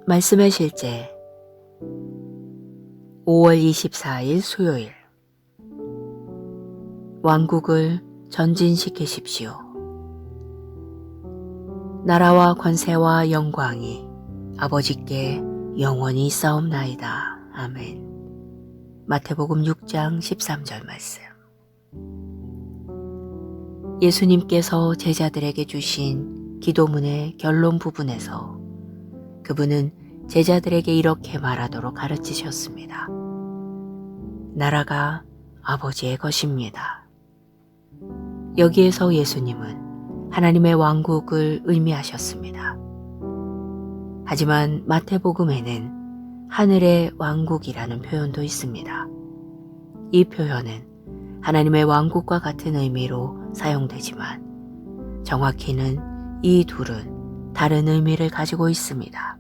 말씀의 실제 5월 24일 수요일 왕국을 전진시키십시오. 나라와 권세와 영광이 아버지께 영원히 있사옵나이다. 아멘. 마태복음 6장 13절 말씀. 예수님께서 제자들에게 주신 기도문의 결론 부분에서 그분은 제자들에게 이렇게 말하도록 가르치셨습니다. 나라가 아버지의 것입니다. 여기에서 예수님은 하나님의 왕국을 의미하셨습니다. 하지만 마태복음에는 하늘의 왕국이라는 표현도 있습니다. 이 표현은 하나님의 왕국과 같은 의미로 사용되지만 정확히는 이 둘은 다른 의미를 가지고 있습니다.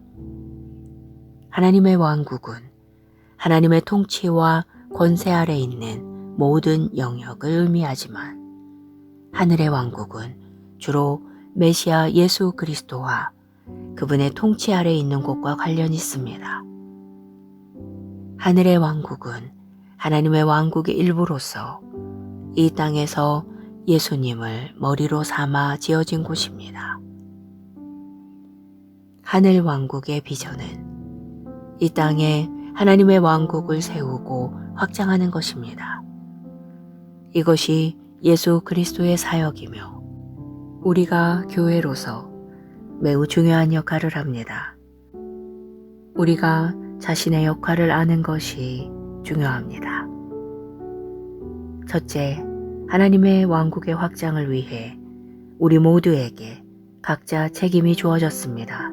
하나님의 왕국은 하나님의 통치와 권세 아래 있는 모든 영역을 의미하지만 하늘의 왕국은 주로 메시아 예수 그리스도와 그분의 통치 아래 있는 곳과 관련이 있습니다. 하늘의 왕국은 하나님의 왕국의 일부로서 이 땅에서 예수님을 머리로 삼아 지어진 곳입니다. 하늘 왕국의 비전은 이 땅에 하나님의 왕국을 세우고 확장하는 것입니다. 이것이 예수 그리스도의 사역이며 우리가 교회로서 매우 중요한 역할을 합니다. 우리가 자신의 역할을 아는 것이 중요합니다. 첫째, 하나님의 왕국의 확장을 위해 우리 모두에게 각자 책임이 주어졌습니다.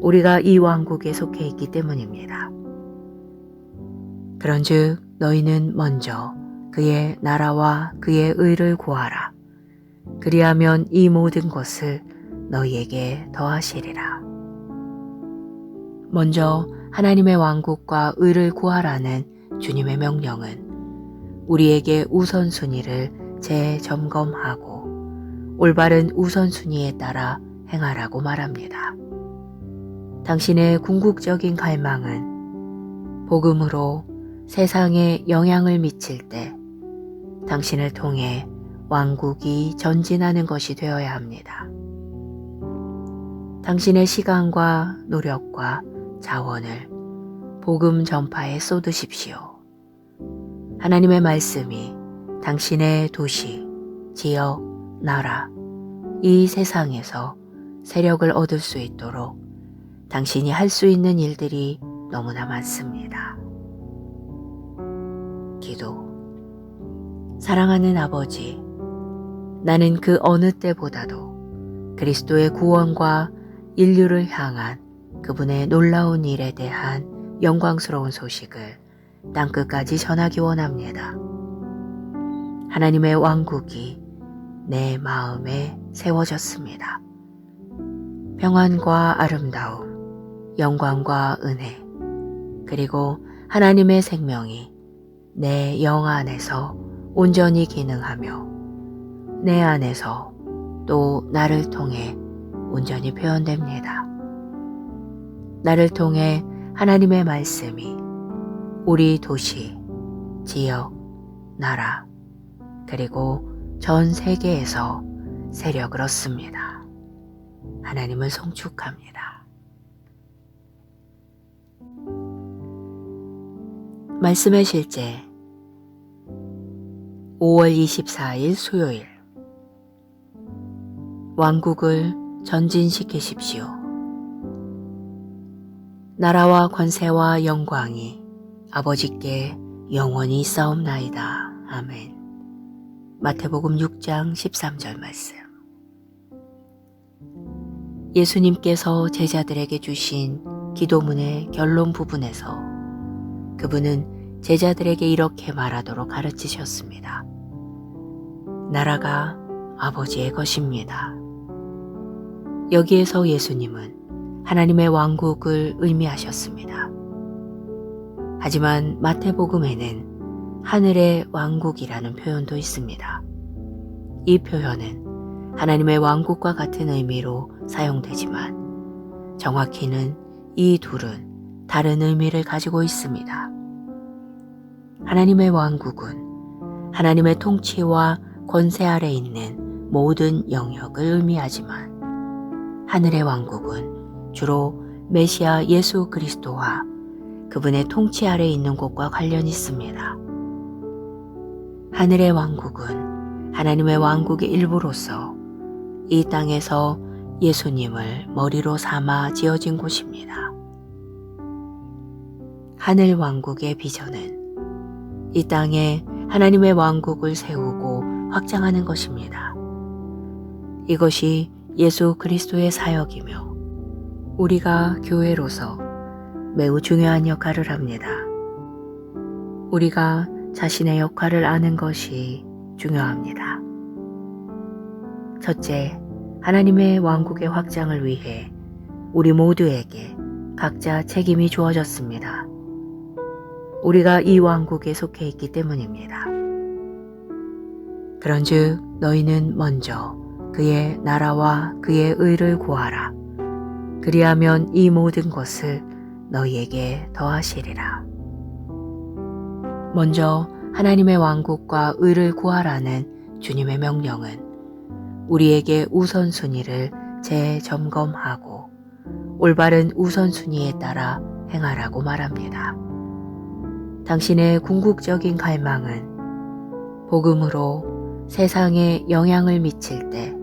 우리가 이 왕국에 속해 있기 때문입니다. 그런즉 너희는 먼저 그의 나라와 그의 의를 구하라. 그리하면 이 모든 것을 너희에게 더하시리라. 먼저 하나님의 왕국과 의를 구하라는 주님의 명령은 우리에게 우선순위를 재점검하고 올바른 우선순위에 따라 행하라고 말합니다. 당신의 궁극적인 갈망은 복음으로 세상에 영향을 미칠 때 당신을 통해 왕국이 전진하는 것이 되어야 합니다. 당신의 시간과 노력과 자원을 복음 전파에 쏟으십시오. 하나님의 말씀이 당신의 도시, 지역, 나라, 이 세상에서 세력을 얻을 수 있도록 당신이 할 수 있는 일들이 너무나 많습니다. 기도. 사랑하는 아버지, 나는 그 어느 때보다도 그리스도의 구원과 인류를 향한 그분의 놀라운 일에 대한 영광스러운 소식을 땅끝까지 전하기 원합니다. 하나님의 왕국이 내 마음에 세워졌습니다. 평안과 아름다움, 영광과 은혜, 그리고 하나님의 생명이 내 영 안에서 온전히 기능하며 내 안에서 또 나를 통해 온전히 표현됩니다. 나를 통해 하나님의 말씀이 우리 도시, 지역, 나라, 그리고 전 세계에서 세력을 얻습니다. 하나님을 송축합니다. 말씀의 실제 5월 24일 수요일 왕국을 전진시키십시오. 나라와 권세와 영광이 아버지께 영원히 있사옵나이다. 아멘. 마태복음 6장 13절 말씀. 예수님께서 제자들에게 주신 기도문의 결론 부분에서 그분은 제자들에게 이렇게 말하도록 가르치셨습니다. 나라가 아버지의 것입니다. 여기에서 예수님은 하나님의 왕국을 의미하셨습니다. 하지만 마태복음에는 하늘의 왕국이라는 표현도 있습니다. 이 표현은 하나님의 왕국과 같은 의미로 사용되지만 정확히는 이 둘은 다른 의미를 가지고 있습니다. 하나님의 왕국은 하나님의 통치와 권세 아래 있는 모든 영역을 의미하지만 하늘의 왕국은 주로 메시아 예수 그리스도와 그분의 통치 아래 있는 곳과 관련이 있습니다. 하늘의 왕국은 하나님의 왕국의 일부로서 이 땅에서 예수님을 머리로 삼아 지어진 곳입니다. 하늘 왕국의 비전은 이 땅에 하나님의 왕국을 세우고 확장하는 것입니다. 이것이 예수 그리스도의 사역이며 우리가 교회로서 매우 중요한 역할을 합니다. 우리가 자신의 역할을 아는 것이 중요합니다. 첫째, 하나님의 왕국의 확장을 위해 우리 모두에게 각자 책임이 주어졌습니다. 우리가 이 왕국에 속해 있기 때문입니다. 그런즉 너희는 먼저 그의 나라와 그의 의를 구하라. 그리하면 이 모든 것을 너희에게 더하시리라. 먼저 하나님의 왕국과 의를 구하라는 주님의 명령은 우리에게 우선순위를 재점검하고 올바른 우선순위에 따라 행하라고 말합니다. 당신의 궁극적인 갈망은 복음으로 세상에 영향을 미칠 때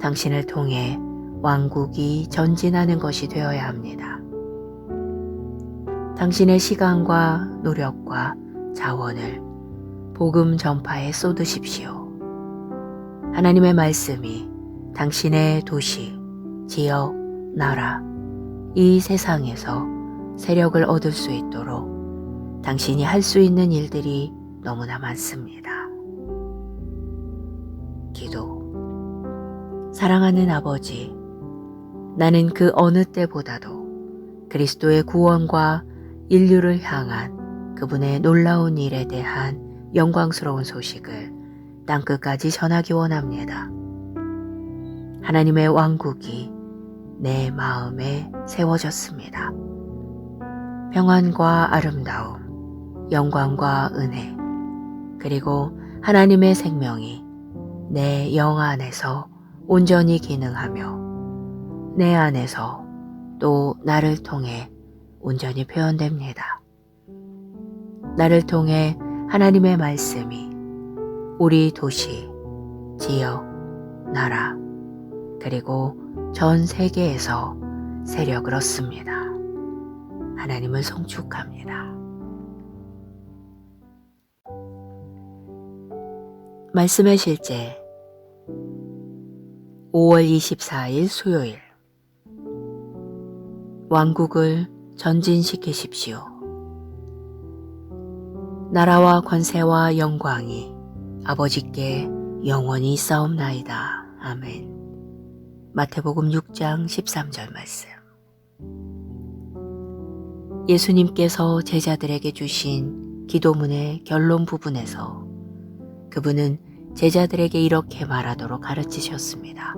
당신을 통해 왕국이 전진하는 것이 되어야 합니다. 당신의 시간과 노력과 자원을 복음 전파에 쏟으십시오. 하나님의 말씀이 당신의 도시, 지역, 나라, 이 세상에서 세력을 얻을 수 있도록 당신이 할 수 있는 일들이 너무나 많습니다. 기도. 사랑하는 아버지, 나는 그 어느 때보다도 그리스도의 구원과 인류를 향한 그분의 놀라운 일에 대한 영광스러운 소식을 땅끝까지 전하기 원합니다. 하나님의 왕국이 내 마음에 세워졌습니다. 평안과 아름다움, 영광과 은혜, 그리고 하나님의 생명이 내 영 안에서 온전히 기능하며 내 안에서 또 나를 통해 온전히 표현됩니다. 나를 통해 하나님의 말씀이 우리 도시, 지역, 나라, 그리고 전 세계에서 세력을 얻습니다. 하나님을 송축합니다. 말씀의 실제 5월 24일 수요일 왕국을 전진시키십시오. 나라와 권세와 영광이 아버지께 영원히 있사옵나이다. 아멘. 마태복음 6장 13절 말씀. 예수님께서 제자들에게 주신 기도문의 결론 부분에서 그분은 제자들에게 이렇게 말하도록 가르치셨습니다.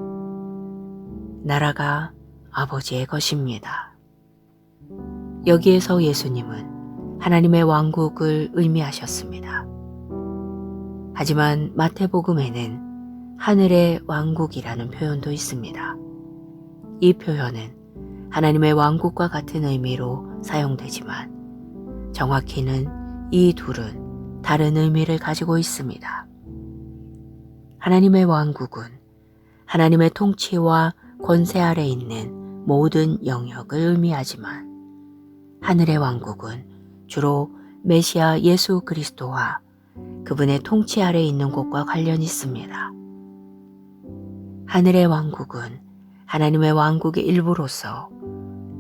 나라가 아버지의 것입니다. 여기에서 예수님은 하나님의 왕국을 의미하셨습니다. 하지만 마태복음에는 하늘의 왕국이라는 표현도 있습니다. 이 표현은 하나님의 왕국과 같은 의미로 사용되지만 정확히는 이 둘은 다른 의미를 가지고 있습니다. 하나님의 왕국은 하나님의 통치와 권세 아래 있는 모든 영역을 의미하지만 하늘의 왕국은 주로 메시아 예수 그리스도와 그분의 통치 아래 있는 곳과 관련이 있습니다. 하늘의 왕국은 하나님의 왕국의 일부로서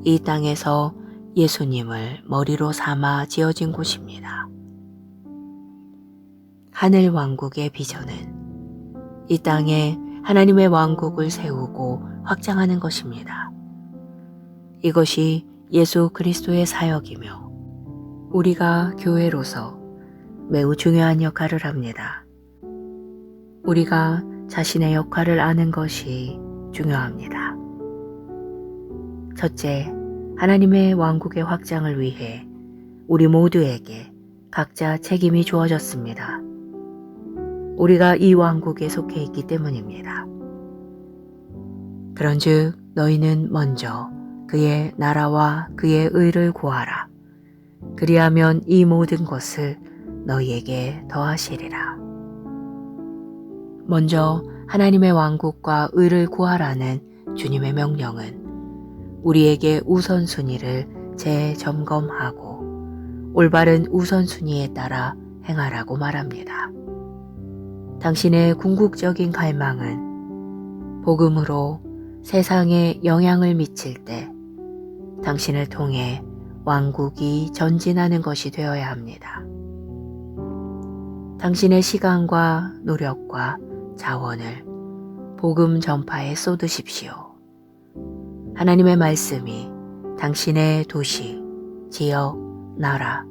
이 땅에서 예수님을 머리로 삼아 지어진 곳입니다. 하늘 왕국의 비전은 이 땅에 하나님의 왕국을 세우고 확장하는 것입니다. 이것이 예수 그리스도의 사역이며 우리가 교회로서 매우 중요한 역할을 합니다. 우리가 자신의 역할을 아는 것이 중요합니다. 첫째, 하나님의 왕국의 확장을 위해 우리 모두에게 각자 책임이 주어졌습니다. 우리가 이 왕국에 속해 있기 때문입니다. 그런즉 너희는 먼저 그의 나라와 그의 의를 구하라. 그리하면 이 모든 것을 너희에게 더하시리라. 먼저 하나님의 왕국과 의를 구하라는 주님의 명령은 우리에게 우선순위를 재점검하고 올바른 우선순위에 따라 행하라고 말합니다. 당신의 궁극적인 갈망은 복음으로 세상에 영향을 미칠 때 당신을 통해 왕국이 전진하는 것이 되어야 합니다. 당신의 시간과 노력과 자원을 복음 전파에 쏟으십시오. 하나님의 말씀이 당신의 도시, 지역, 나라,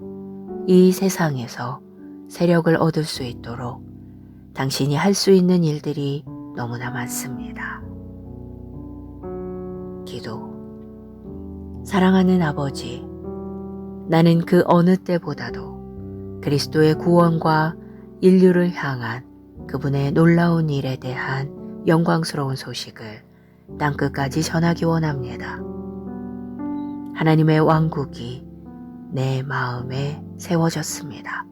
이 세상에서 세력을 얻을 수 있도록 당신이 할 수 있는 일들이 너무나 많습니다. 기도. 사랑하는 아버지, 나는 그 어느 때보다도 그리스도의 구원과 인류를 향한 그분의 놀라운 일에 대한 영광스러운 소식을 땅끝까지 전하기 원합니다. 하나님의 왕국이 내 마음에 세워졌습니다.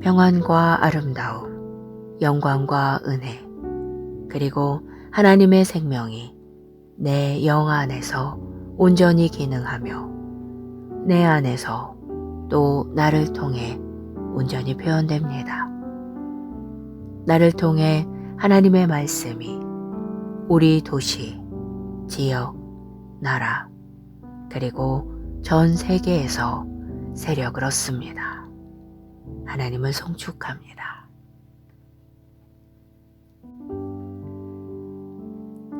평안과 아름다움, 영광과 은혜, 그리고 하나님의 생명이 내 영 안에서 온전히 기능하며 내 안에서 또 나를 통해 온전히 표현됩니다. 나를 통해 하나님의 말씀이 우리 도시, 지역, 나라, 그리고 전 세계에서 세력을 얻습니다. 하나님을 송축합니다.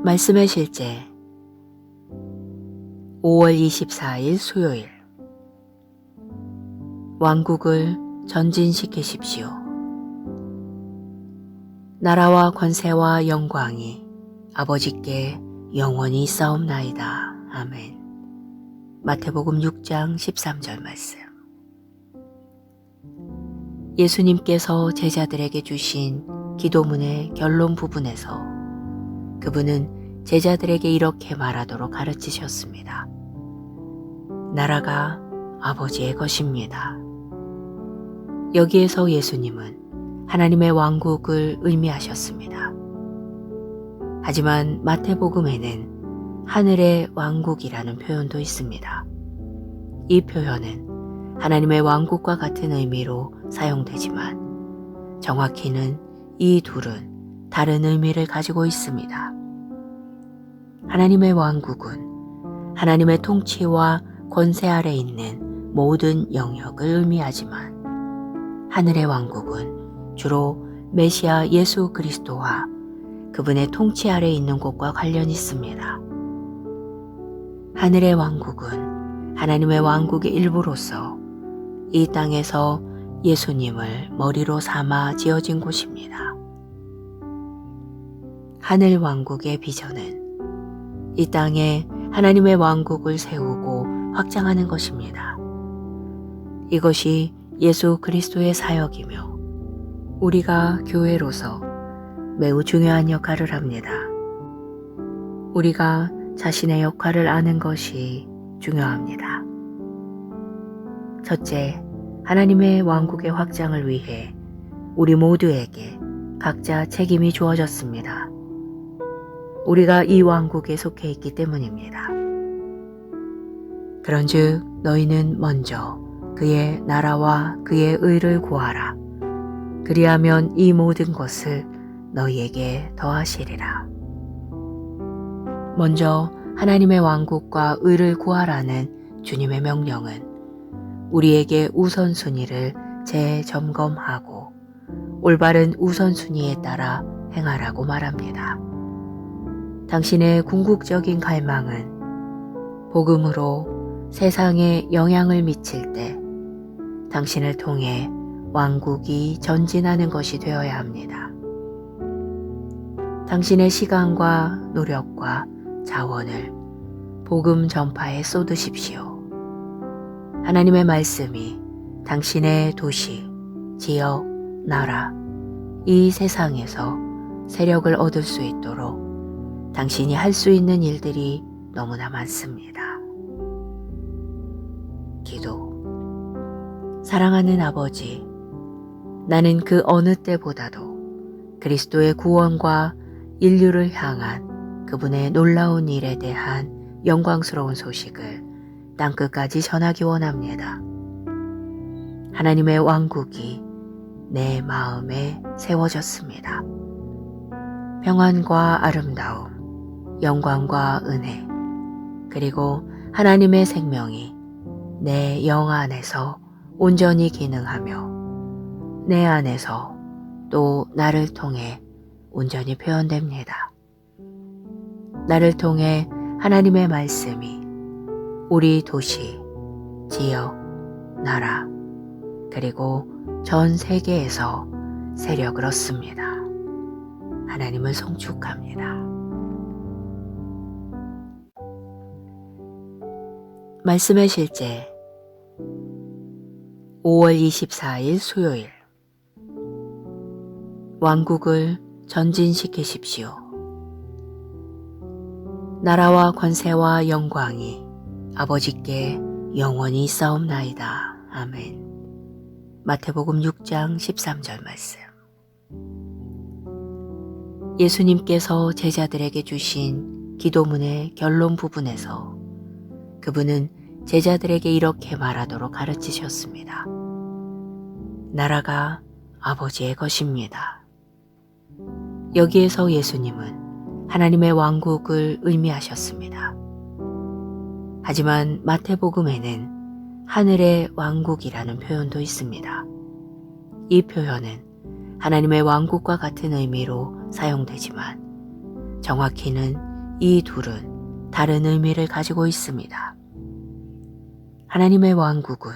말씀의 실제 5월 24일 수요일 왕국을 전진시키십시오. 나라와 권세와 영광이 아버지께 영원히 있사옵나이다. 아멘. 마태복음 6장 13절 말씀. 예수님께서 제자들에게 주신 기도문의 결론 부분에서 그분은 제자들에게 이렇게 말하도록 가르치셨습니다. 나라가 아버지의 것입니다. 여기에서 예수님은 하나님의 왕국을 의미하셨습니다. 하지만 마태복음에는 하늘의 왕국이라는 표현도 있습니다. 이 표현은 하나님의 왕국과 같은 의미로 사용되지만 정확히는 이 둘은 다른 의미를 가지고 있습니다. 하나님의 왕국은 하나님의 통치와 권세 아래 있는 모든 영역을 의미하지만 하늘의 왕국은 주로 메시아 예수 그리스도와 그분의 통치 아래 있는 곳과 관련이 있습니다. 하늘의 왕국은 하나님의 왕국의 일부로서 이 땅에서 예수님을 머리로 삼아 지어진 곳입니다. 하늘 왕국의 비전은 이 땅에 하나님의 왕국을 세우고 확장하는 것입니다. 이것이 예수 그리스도의 사역이며 우리가 교회로서 매우 중요한 역할을 합니다. 우리가 자신의 역할을 아는 것이 중요합니다. 첫째, 하나님의 왕국의 확장을 위해 우리 모두에게 각자 책임이 주어졌습니다. 우리가 이 왕국에 속해 있기 때문입니다. 그런즉 너희는 먼저 그의 나라와 그의 의를 구하라. 그리하면 이 모든 것을 너희에게 더하시리라. 먼저 하나님의 왕국과 의를 구하라는 주님의 명령은 우리에게 우선순위를 재점검하고 올바른 우선순위에 따라 행하라고 말합니다. 당신의 궁극적인 갈망은 복음으로 세상에 영향을 미칠 때 당신을 통해 왕국이 전진하는 것이 되어야 합니다. 당신의 시간과 노력과 자원을 복음 전파에 쏟으십시오. 하나님의 말씀이 당신의 도시, 지역, 나라, 이 세상에서 세력을 얻을 수 있도록 당신이 할 수 있는 일들이 너무나 많습니다. 기도. 사랑하는 아버지, 나는 그 어느 때보다도 그리스도의 구원과 인류를 향한 그분의 놀라운 일에 대한 영광스러운 소식을 땅끝까지 전하기 원합니다. 하나님의 왕국이 내 마음에 세워졌습니다. 평안과 아름다움, 영광과 은혜, 그리고 하나님의 생명이 내 영 안에서 온전히 기능하며 내 안에서 또 나를 통해 온전히 표현됩니다. 나를 통해 하나님의 말씀이 우리 도시, 지역, 나라, 그리고 전 세계에서 세력을 얻습니다. 하나님을 송축합니다. 말씀의 실제 5월 24일 수요일. 왕국을 전진시키십시오. 나라와 권세와 영광이 아버지께 영원히 있사옵나이다. 아멘. 마태복음 6장 13절 말씀. 예수님께서 제자들에게 주신 기도문의 결론 부분에서 그분은 제자들에게 이렇게 말하도록 가르치셨습니다. 나라가 아버지의 것입니다. 여기에서 예수님은 하나님의 왕국을 의미하셨습니다. 하지만 마태복음에는 하늘의 왕국이라는 표현도 있습니다. 이 표현은 하나님의 왕국과 같은 의미로 사용되지만 정확히는 이 둘은 다른 의미를 가지고 있습니다. 하나님의 왕국은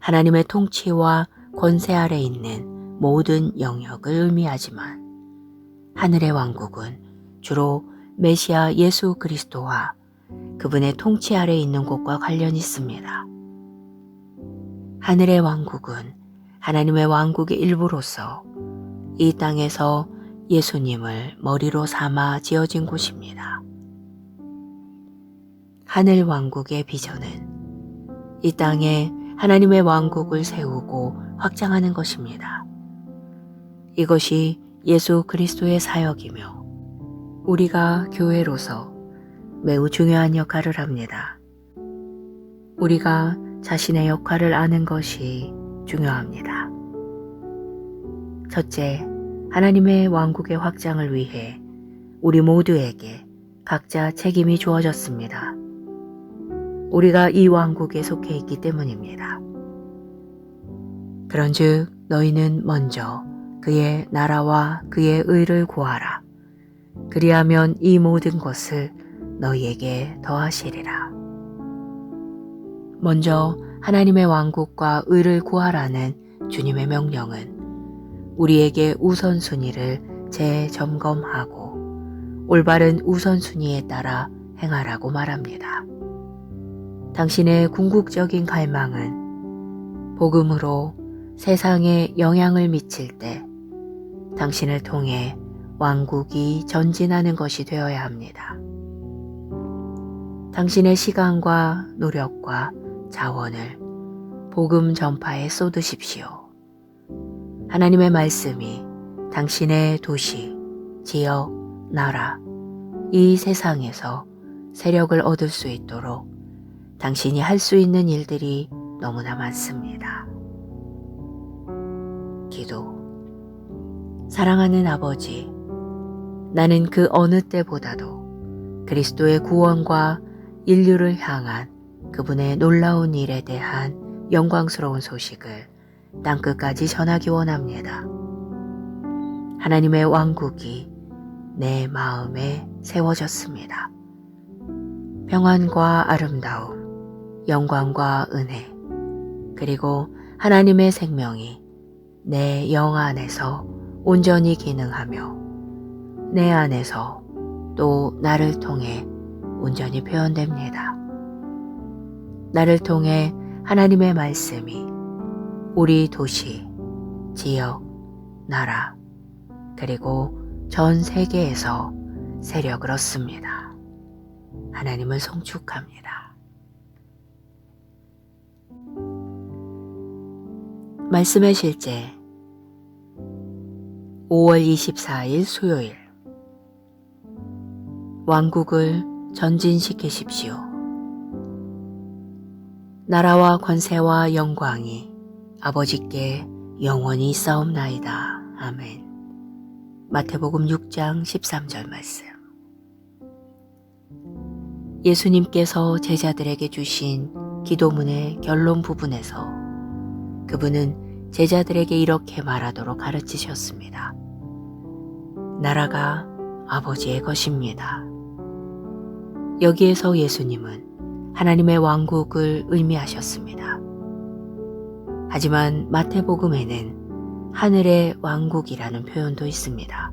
하나님의 통치와 권세 아래 있는 모든 영역을 의미하지만 하늘의 왕국은 주로 메시아 예수 그리스도와 그분의 통치 아래 있는 곳과 관련이 있습니다. 하늘의 왕국은 하나님의 왕국의 일부로서 이 땅에서 예수님을 머리로 삼아 지어진 곳입니다. 하늘 왕국의 비전은 이 땅에 하나님의 왕국을 세우고 확장하는 것입니다. 이것이 예수 그리스도의 사역이며 우리가 교회로서 매우 중요한 역할을 합니다. 우리가 자신의 역할을 아는 것이 중요합니다. 첫째, 하나님의 왕국의 확장을 위해 우리 모두에게 각자 책임이 주어졌습니다. 우리가 이 왕국에 속해 있기 때문입니다. 그런즉 너희는 먼저 그의 나라와 그의 의를 구하라. 그리하면 이 모든 것을 너희에게 더하시리라. 먼저 하나님의 왕국과 의를 구하라는 주님의 명령은 우리에게 우선순위를 재점검하고 올바른 우선순위에 따라 행하라고 말합니다. 당신의 궁극적인 갈망은 복음으로 세상에 영향을 미칠 때 당신을 통해 왕국이 전진하는 것이 되어야 합니다. 당신의 시간과 노력과 자원을 복음 전파에 쏟으십시오. 하나님의 말씀이 당신의 도시, 지역, 나라, 이 세상에서 세력을 얻을 수 있도록 당신이 할 수 있는 일들이 너무나 많습니다. 기도. 사랑하는 아버지, 나는 그 어느 때보다도 그리스도의 구원과 인류를 향한 그분의 놀라운 일에 대한 영광스러운 소식을 땅끝까지 전하기 원합니다. 하나님의 왕국이 내 마음에 세워졌습니다. 평안과 아름다움, 영광과 은혜, 그리고 하나님의 생명이 내 영 안에서 온전히 기능하며 내 안에서 또 나를 통해 온전히 표현됩니다. 나를 통해 하나님의 말씀이 우리 도시, 지역, 나라, 그리고 전 세계에서 세력을 얻습니다. 하나님을 송축합니다. 말씀의 실제 5월 24일 수요일 왕국을 전진시키십시오. 나라와 권세와 영광이 아버지께 영원히 있사옵나이다. 아멘. 마태복음 6장 13절 말씀. 예수님께서 제자들에게 주신 기도문의 결론 부분에서 그분은 제자들에게 이렇게 말하도록 가르치셨습니다. 나라가 아버지의 것입니다. 여기에서 예수님은 하나님의 왕국을 의미하셨습니다. 하지만 마태복음에는 하늘의 왕국이라는 표현도 있습니다.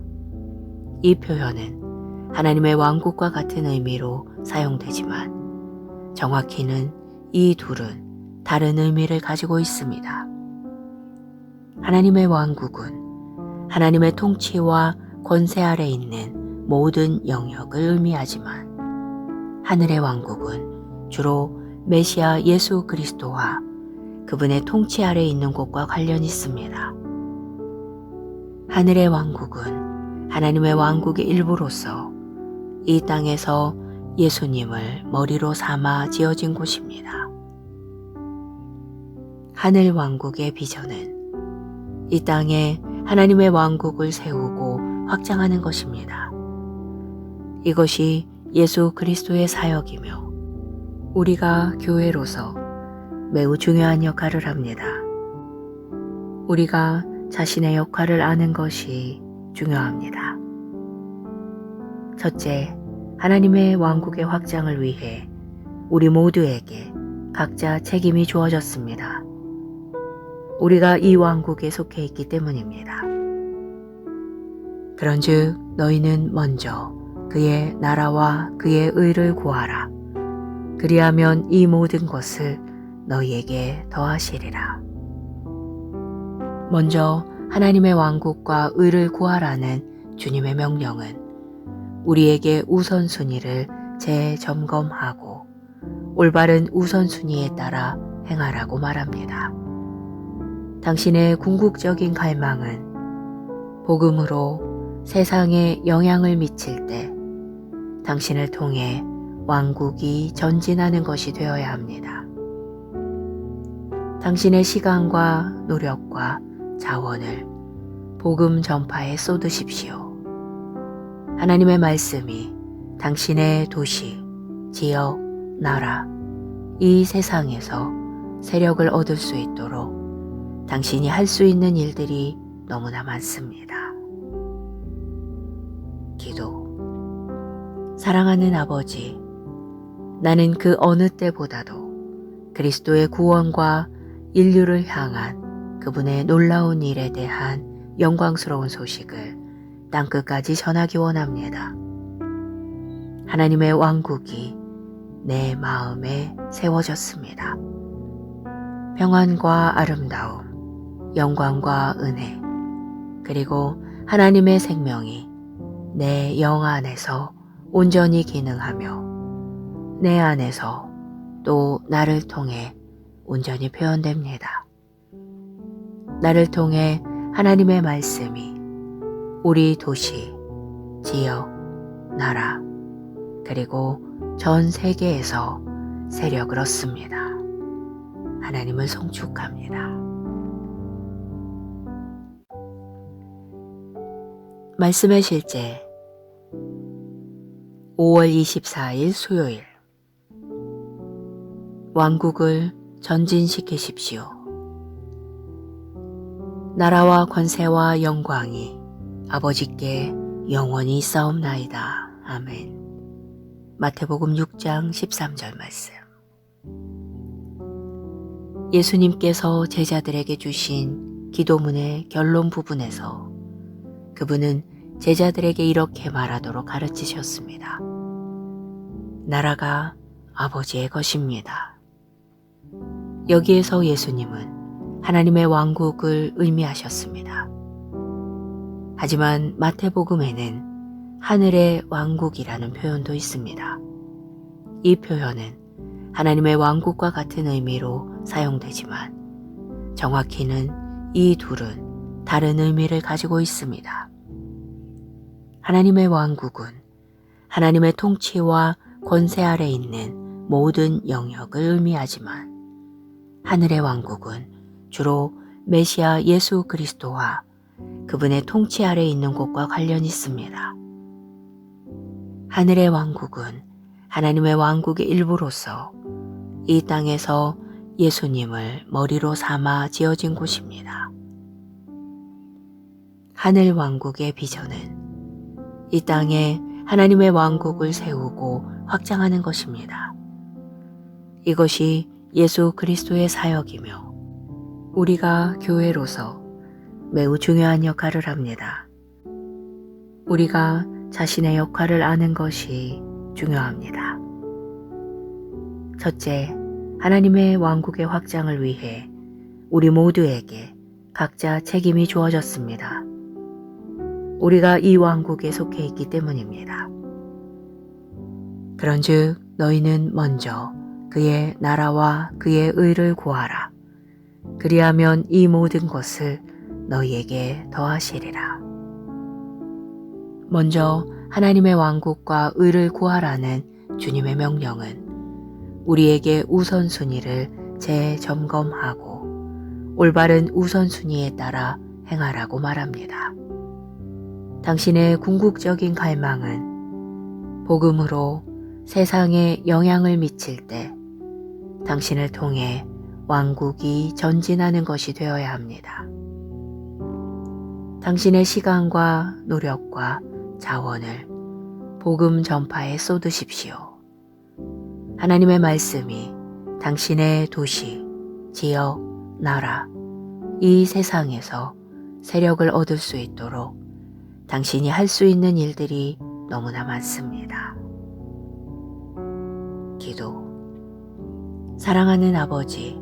이 표현은 하나님의 왕국과 같은 의미로 사용되지만 정확히는 이 둘은 다른 의미를 가지고 있습니다. 하나님의 왕국은 하나님의 통치와 권세 아래 있는 모든 영역을 의미하지만 하늘의 왕국은 주로 메시아 예수 그리스도와 그분의 통치 아래 있는 곳과 관련이 있습니다. 하늘의 왕국은 하나님의 왕국의 일부로서 이 땅에서 예수님을 머리로 삼아 지어진 곳입니다. 하늘 왕국의 비전은 이 땅에 하나님의 왕국을 세우고 확장하는 것입니다. 이것이 예수 그리스도의 사역이며 우리가 교회로서 매우 중요한 역할을 합니다. 우리가 자신의 역할을 아는 것이 중요합니다. 첫째, 하나님의 왕국의 확장을 위해 우리 모두에게 각자 책임이 주어졌습니다. 우리가 이 왕국에 속해 있기 때문입니다. 그런즉 너희는 먼저 그의 나라와 그의 의를 구하라. 그리하면 이 모든 것을 너희에게 더하시리라. 먼저 하나님의 왕국과 의를 구하라는 주님의 명령은 우리에게 우선순위를 재점검하고 올바른 우선순위에 따라 행하라고 말합니다. 당신의 궁극적인 갈망은 복음으로 세상에 영향을 미칠 때 당신을 통해 왕국이 전진하는 것이 되어야 합니다. 당신의 시간과 노력과 자원을 복음 전파에 쏟으십시오. 하나님의 말씀이 당신의 도시, 지역, 나라, 이 세상에서 세력을 얻을 수 있도록 당신이 할 수 있는 일들이 너무나 많습니다. 기도. 사랑하는 아버지, 나는 그 어느 때보다도 그리스도의 구원과 인류를 향한 그분의 놀라운 일에 대한 영광스러운 소식을 땅끝까지 전하기 원합니다. 하나님의 왕국이 내 마음에 세워졌습니다. 평안과 아름다움, 영광과 은혜, 그리고 하나님의 생명이 내 영 안에서 온전히 기능하며 내 안에서 또 나를 통해 온전히 표현됩니다. 나를 통해 하나님의 말씀이 우리 도시, 지역, 나라, 그리고 전 세계에서 세력을 얻습니다. 하나님을 송축합니다. 말씀의 실제 5월 24일 수요일 왕국을 전진시키십시오. 나라와 권세와 영광이 아버지께 영원히 있사옵나이다. 아멘. 마태복음 6장 13절 말씀. 예수님께서 제자들에게 주신 기도문의 결론 부분에서 그분은 제자들에게 이렇게 말하도록 가르치셨습니다. 나라가 아버지의 것입니다. 여기에서 예수님은 하나님의 왕국을 의미하셨습니다. 하지만 마태복음에는 하늘의 왕국이라는 표현도 있습니다. 이 표현은 하나님의 왕국과 같은 의미로 사용되지만 정확히는 이 둘은 다른 의미를 가지고 있습니다. 하나님의 왕국은 하나님의 통치와 권세 아래 있는 모든 영역을 의미하지만 하늘의 왕국은 주로 메시아 예수 그리스도와 그분의 통치 아래 있는 곳과 관련이 있습니다. 하늘의 왕국은 하나님의 왕국의 일부로서 이 땅에서 예수님을 머리로 삼아 지어진 곳입니다. 하늘 왕국의 비전은 이 땅에 하나님의 왕국을 세우고 확장하는 것입니다. 이것이 예수 그리스도의 사역이며 우리가 교회로서 매우 중요한 역할을 합니다. 우리가 자신의 역할을 아는 것이 중요합니다. 첫째, 하나님의 왕국의 확장을 위해 우리 모두에게 각자 책임이 주어졌습니다. 우리가 이 왕국에 속해 있기 때문입니다. 그런즉 너희는 먼저 그의 나라와 그의 의를 구하라. 그리하면 이 모든 것을 너희에게 더하시리라. 먼저 하나님의 왕국과 의를 구하라는 주님의 명령은 우리에게 우선순위를 재점검하고 올바른 우선순위에 따라 행하라고 말합니다. 당신의 궁극적인 갈망은 복음으로 세상에 영향을 미칠 때 당신을 통해 왕국이 전진하는 것이 되어야 합니다. 당신의 시간과 노력과 자원을 복음 전파에 쏟으십시오. 하나님의 말씀이 당신의 도시, 지역, 나라, 이 세상에서 세력을 얻을 수 있도록 당신이 할 수 있는 일들이 너무나 많습니다. 기도. 사랑하는 아버지,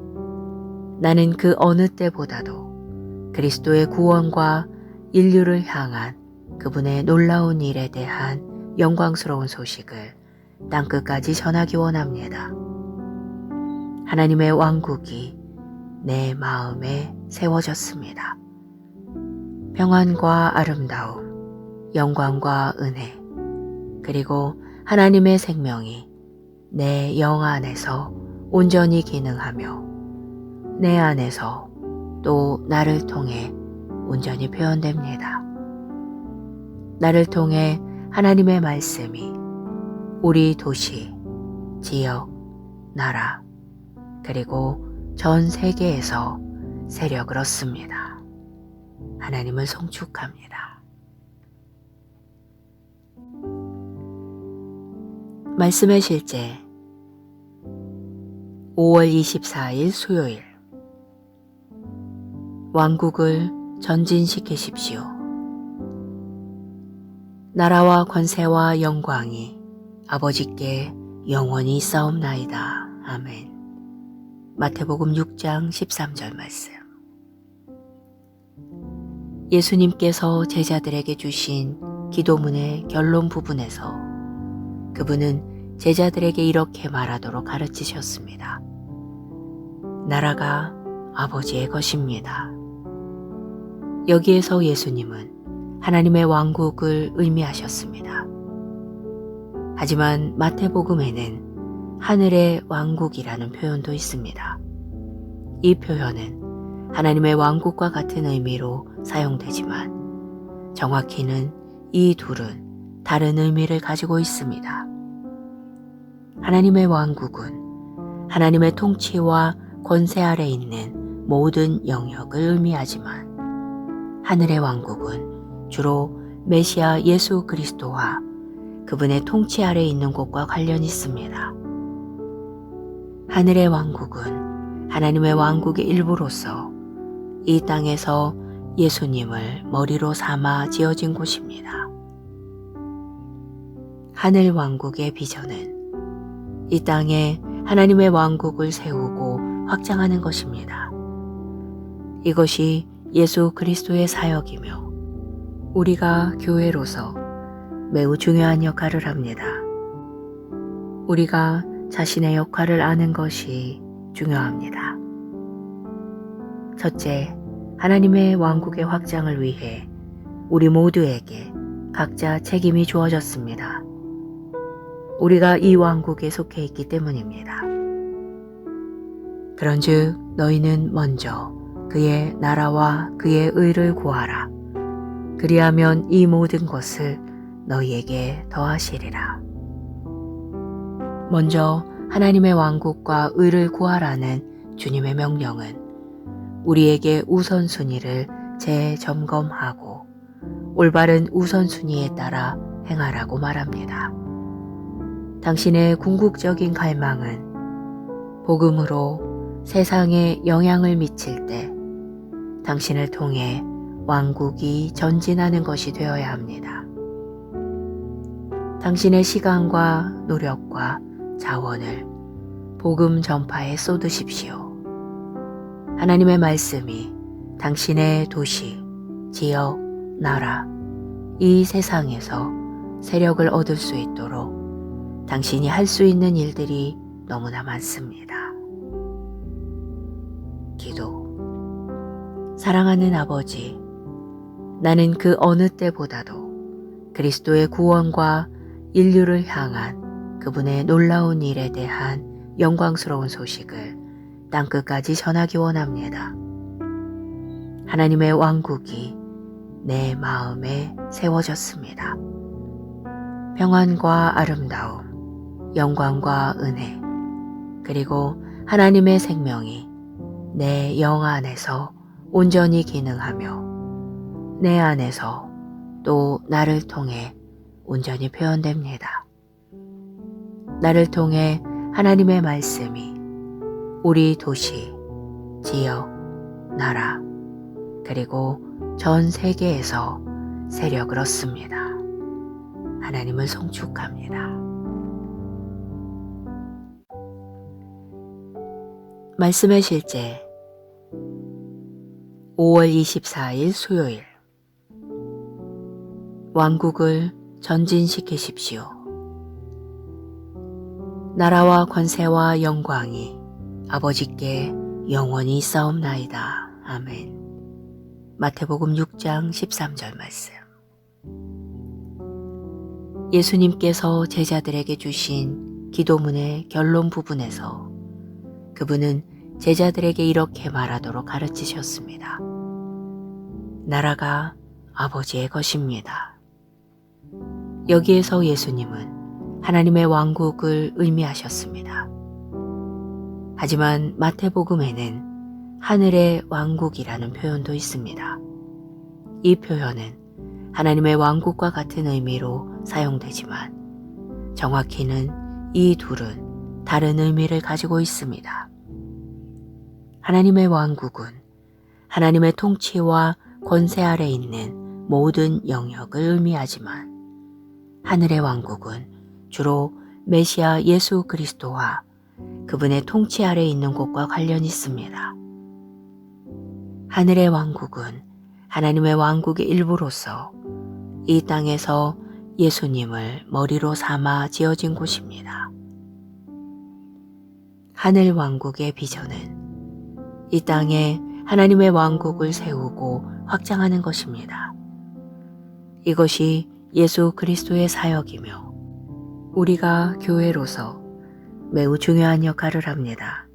나는 그 어느 때보다도 그리스도의 구원과 인류를 향한 그분의 놀라운 일에 대한 영광스러운 소식을 땅끝까지 전하기 원합니다. 하나님의 왕국이 내 마음에 세워졌습니다. 평안과 아름다움, 영광과 은혜, 그리고 하나님의 생명이 내 영 안에서 온전히 기능하며 내 안에서 또 나를 통해 온전히 표현됩니다. 나를 통해 하나님의 말씀이 우리 도시, 지역, 나라, 그리고 전 세계에서 세력을 얻습니다. 하나님을 송축합니다. 말씀의 실제 5월 24일 수요일 왕국을 전진시키십시오. 나라와 권세와 영광이 아버지께 영원히 있사옵나이다. 아멘. 마태복음 6장 13절 말씀. 예수님께서 제자들에게 주신 기도문의 결론 부분에서 그분은 제자들에게 이렇게 말하도록 가르치셨습니다. 나라가 아버지의 것입니다. 여기에서 예수님은 하나님의 왕국을 의미하셨습니다. 하지만 마태복음에는 하늘의 왕국이라는 표현도 있습니다. 이 표현은 하나님의 왕국과 같은 의미로 사용되지만 정확히는 이 둘은 다른 의미를 가지고 있습니다. 하나님의 왕국은 하나님의 통치와 권세 아래 있는 모든 영역을 의미하지만 하늘의 왕국은 주로 메시아 예수 그리스도와 그분의 통치 아래 있는 곳과 관련이 있습니다. 하늘의 왕국은 하나님의 왕국의 일부로서 이 땅에서 예수님을 머리로 삼아 지어진 곳입니다. 하늘 왕국의 비전은 이 땅에 하나님의 왕국을 세우고 확장하는 것입니다. 이것이 예수 그리스도의 사역이며 우리가 교회로서 매우 중요한 역할을 합니다. 우리가 자신의 역할을 아는 것이 중요합니다. 첫째, 하나님의 왕국의 확장을 위해 우리 모두에게 각자 책임이 주어졌습니다. 우리가 이 왕국에 속해 있기 때문입니다. 그런즉 너희는 먼저 그의 나라와 그의 의를 구하라. 그리하면 이 모든 것을 너희에게 더하시리라. 먼저 하나님의 왕국과 의를 구하라는 주님의 명령은 우리에게 우선순위를 재점검하고 올바른 우선순위에 따라 행하라고 말합니다. 당신의 궁극적인 갈망은 복음으로 세상에 영향을 미칠 때 당신을 통해 왕국이 전진하는 것이 되어야 합니다. 당신의 시간과 노력과 자원을 복음 전파에 쏟으십시오. 하나님의 말씀이 당신의 도시, 지역, 나라, 이 세상에서 세력을 얻을 수 있도록 당신이 할 수 있는 일들이 너무나 많습니다. 기도. 사랑하는 아버지, 나는 그 어느 때보다도 그리스도의 구원과 인류를 향한 그분의 놀라운 일에 대한 영광스러운 소식을 땅끝까지 전하기 원합니다. 하나님의 왕국이 내 마음에 세워졌습니다. 평안과 아름다움, 영광과 은혜, 그리고 하나님의 생명이 내 영 안에서 온전히 기능하며 내 안에서 또 나를 통해 온전히 표현됩니다. 나를 통해 하나님의 말씀이 우리 도시, 지역, 나라, 그리고 전 세계에서 세력을 얻습니다. 하나님을 송축합니다. 말씀의 실제 5월 24일 수요일 왕국을 전진시키십시오. 나라와 권세와 영광이 아버지께 영원히 있사옵나이다. 아멘. 마태복음 6장 13절 말씀. 예수님께서 제자들에게 주신 기도문의 결론 부분에서 그분은 제자들에게 이렇게 말하도록 가르치셨습니다. 나라가 아버지의 것입니다. 여기에서 예수님은 하나님의 왕국을 의미하셨습니다. 하지만 마태복음에는 하늘의 왕국이라는 표현도 있습니다. 이 표현은 하나님의 왕국과 같은 의미로 사용되지만 정확히는 이 둘은 다른 의미를 가지고 있습니다. 하나님의 왕국은 하나님의 통치와 권세 아래 있는 모든 영역을 의미하지만 하늘의 왕국은 주로 메시아 예수 그리스도와 그분의 통치 아래 있는 곳과 관련이 있습니다. 하늘의 왕국은 하나님의 왕국의 일부로서 이 땅에서 예수님을 머리로 삼아 지어진 곳입니다. 하늘 왕국의 비전은 이 땅에 하나님의 왕국을 세우고 확장하는 것입니다. 이것이 예수 그리스도의 사역이며 우리가 교회로서 매우 중요한 역할을 합니다.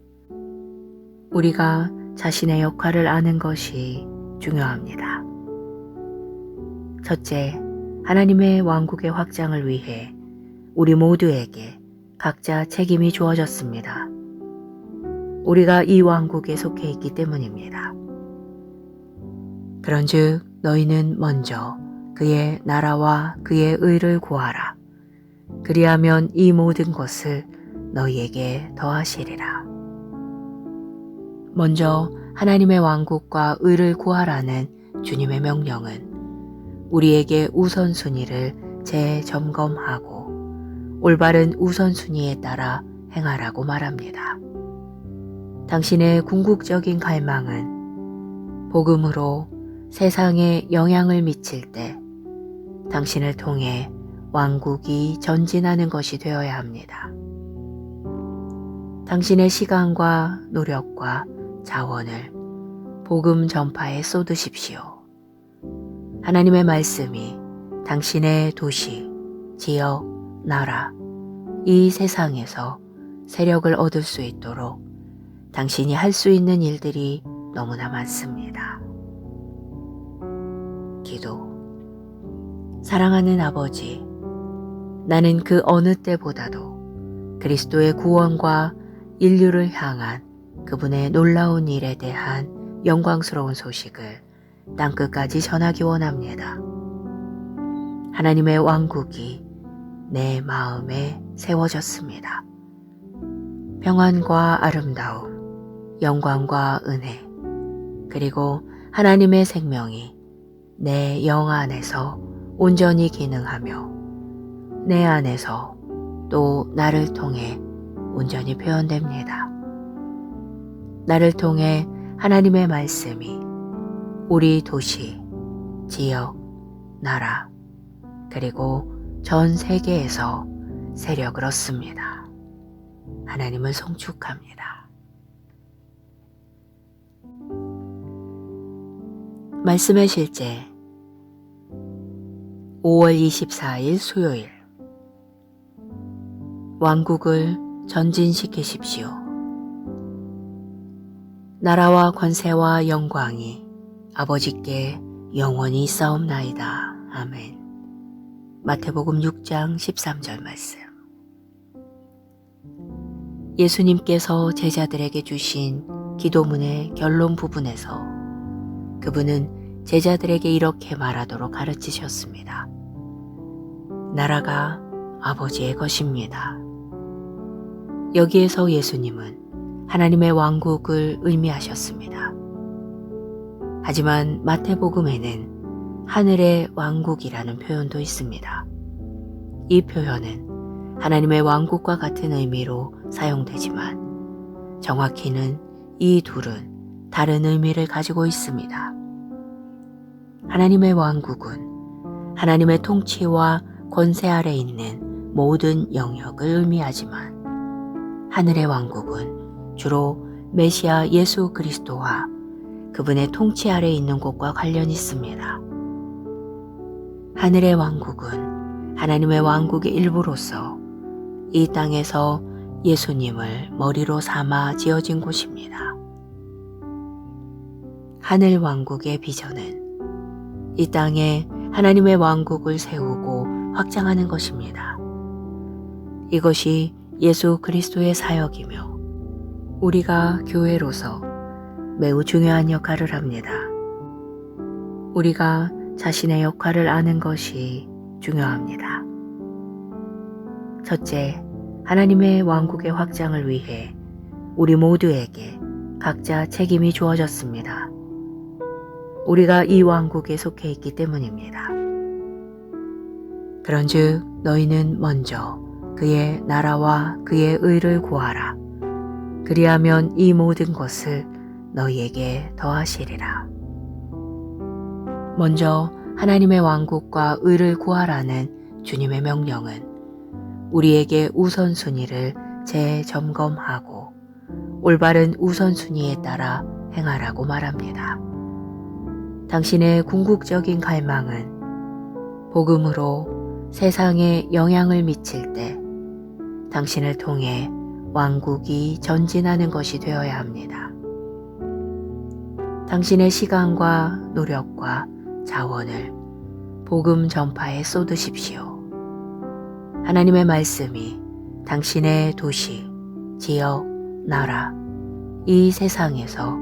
우리가 자신의 역할을 아는 것이 중요합니다. 첫째, 하나님의 왕국의 확장을 위해 우리 모두에게 각자 책임이 주어졌습니다. 우리가 이 왕국에 속해 있기 때문입니다. 그런즉 너희는 먼저 그의 나라와 그의 의를 구하라. 그리하면 이 모든 것을 너희에게 더하시리라. 먼저 하나님의 왕국과 의를 구하라는 주님의 명령은 우리에게 우선순위를 재점검하고 올바른 우선순위에 따라 행하라고 말합니다. 당신의 궁극적인 갈망은 복음으로 세상에 영향을 미칠 때 당신을 통해 왕국이 전진하는 것이 되어야 합니다. 당신의 시간과 노력과 자원을 복음 전파에 쏟으십시오. 하나님의 말씀이 당신의 도시, 지역, 나라, 이 세상에서 세력을 얻을 수 있도록 당신이 할 수 있는 일들이 너무나 많습니다. 기도. 사랑하는 아버지, 나는 그 어느 때보다도 그리스도의 구원과 인류를 향한 그분의 놀라운 일에 대한 영광스러운 소식을 땅끝까지 전하기 원합니다. 하나님의 왕국이 내 마음에 세워졌습니다. 평안과 아름다움, 영광과 은혜, 그리고 하나님의 생명이 내 영 안에서 온전히 기능하며 내 안에서 또 나를 통해 온전히 표현됩니다. 나를 통해 하나님의 말씀이 우리 도시, 지역, 나라, 그리고 전 세계에서 세력을 얻습니다. 하나님을 송축합니다. 말씀의 실제 5월 24일 수요일. 왕국을 전진시키십시오. 나라와 권세와 영광이 아버지께 영원히 있사옵나이다. 아멘. 마태복음 6장 13절 말씀. 예수님께서 제자들에게 주신 기도문의 결론 부분에서 그분은 제자들에게 이렇게 말하도록 가르치셨습니다. 나라가 아버지의 것입니다. 여기에서 예수님은 하나님의 왕국을 의미하셨습니다. 하지만 마태복음에는 하늘의 왕국이라는 표현도 있습니다. 이 표현은 하나님의 왕국과 같은 의미로 사용되지만 정확히는 이 둘은 다른 의미를 가지고 있습니다. 하나님의 왕국은 하나님의 통치와 권세 아래 있는 모든 영역을 의미하지만 하늘의 왕국은 주로 메시아 예수 그리스도와 그분의 통치 아래 있는 곳과 관련이 있습니다. 하늘의 왕국은 하나님의 왕국의 일부로서 이 땅에서 예수님을 머리로 삼아 지어진 곳입니다. 하늘 왕국의 비전은 이 땅에 하나님의 왕국을 세우고 확장하는 것입니다. 이것이 예수 그리스도의 사역이며 우리가 교회로서 매우 중요한 역할을 합니다. 우리가 자신의 역할을 아는 것이 중요합니다. 첫째, 하나님의 왕국의 확장을 위해 우리 모두에게 각자 책임이 주어졌습니다. 우리가 이 왕국에 속해 있기 때문입니다. 그런즉 너희는 먼저 그의 나라와 그의 의를 구하라. 그리하면 이 모든 것을 너희에게 더하시리라. 먼저 하나님의 왕국과 의를 구하라는 주님의 명령은 우리에게 우선순위를 재점검하고 올바른 우선순위에 따라 행하라고 말합니다. 당신의 궁극적인 갈망은 복음으로 세상에 영향을 미칠 때 당신을 통해 왕국이 전진하는 것이 되어야 합니다. 당신의 시간과 노력과 자원을 복음 전파에 쏟으십시오. 하나님의 말씀이 당신의 도시, 지역, 나라, 이 세상에서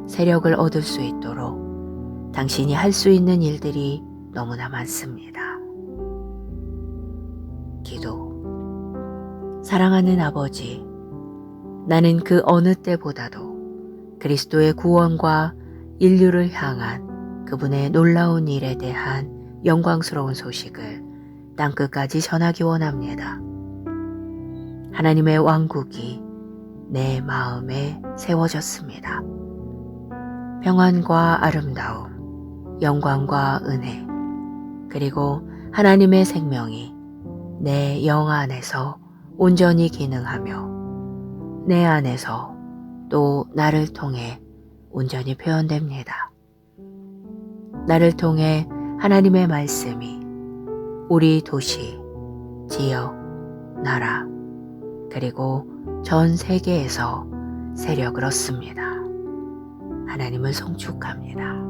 세력을 얻을 수 있도록 당신이 할 수 있는 일들이 너무나 많습니다. 기도. 사랑하는 아버지, 나는 그 어느 때보다도 그리스도의 구원과 인류를 향한 그분의 놀라운 일에 대한 영광스러운 소식을 땅끝까지 전하기 원합니다. 하나님의 왕국이 내 마음에 세워졌습니다. 평안과 아름다움, 영광과 은혜, 그리고 하나님의 생명이 내 영 안에서 온전히 기능하며 내 안에서 또 나를 통해 온전히 표현됩니다. 나를 통해 하나님의 말씀이 우리 도시, 지역, 나라, 그리고 전 세계에서 세력을 얻습니다. 하나님을 송축합니다.